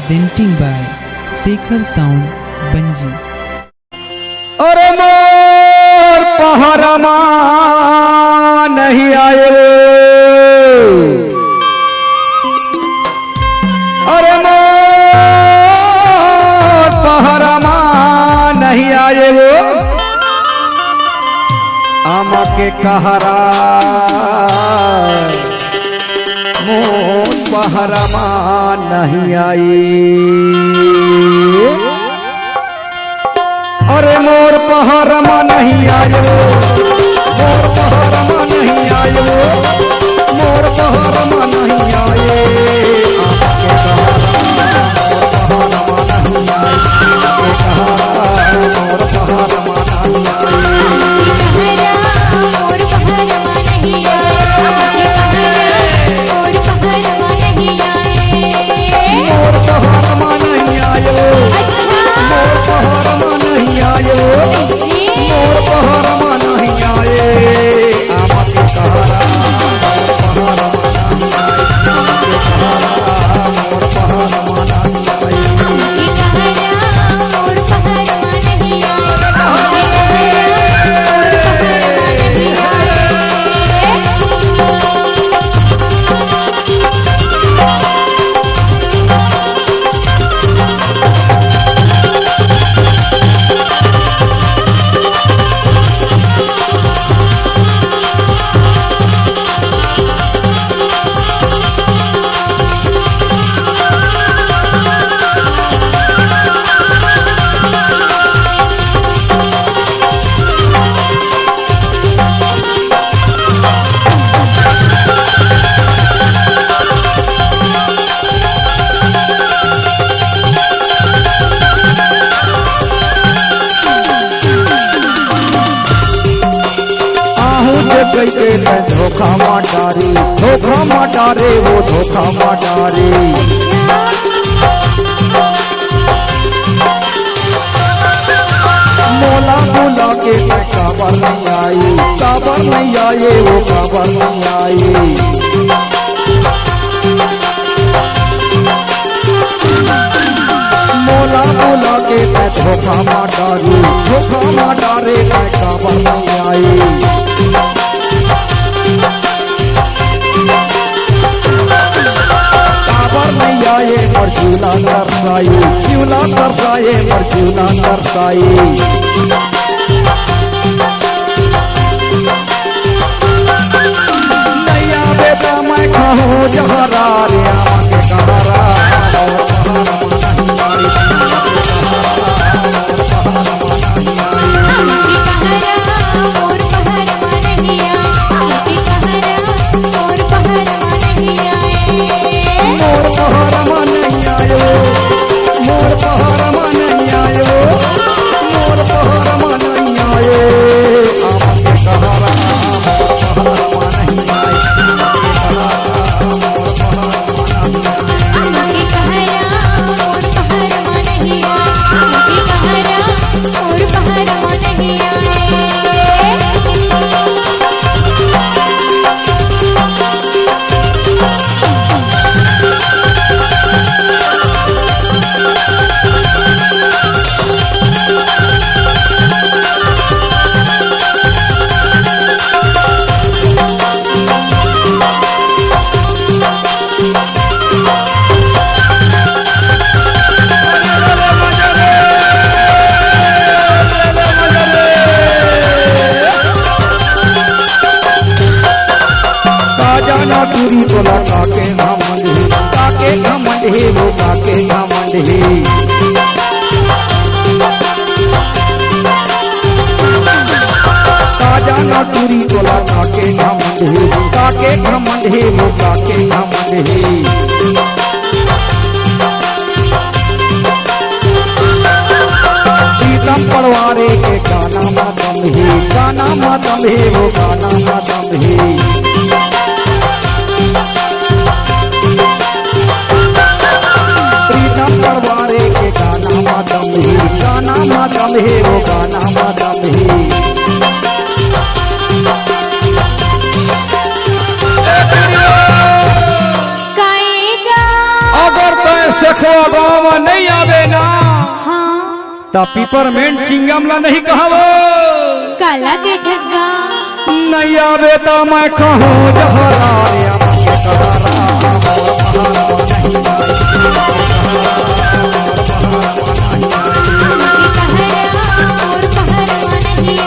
presenting by Shekhar Sound Banji। अरे मोर पहरमा नहीं आए, अरे मोर पहरमा नहीं आए वो आमा के कहरा मोर पहरमा नहीं आई। अरे मोर पहरमा नहीं आयो, मोर पहरमा नहीं आयो, मोर पहरमा नहीं आए। आपके पहरमा नहीं आए, मोर पहरमा नहीं धोखा माटारे, धोखा माटारे वो धोखा माटारे। मोला बोला के मैं काबर नहीं आई, काबर नहीं आए वो काबर नहीं आई। मोला बोला के मैं धोखा माटारे, धोखा माटारे मैं काबर नहीं आई। पर चूला तरसाई, चूला तरसाए पर चूला तरसाई। नैया बेटा मैं खाऊं जहरा रे आमा के कहरा। पूरी बोला काके घमंड है, काके घमंड है वो काके घमंड है। काजाना पूरी बोला काके घमंड है, काके घमंड है वो काके घमंड है। प्रीतम पड़वारे के गाना मातम है, गाना मातम है वो गाना मातम है। गाना मातम है वो गाना मातम है। अगर तय शेखर ता पिपरमेंट चिंगम ला नहीं कहबो काला के ठगा नहीं आवे तो मैं कहूँ जहरा रे आपके कहरा और पहरवा नहीं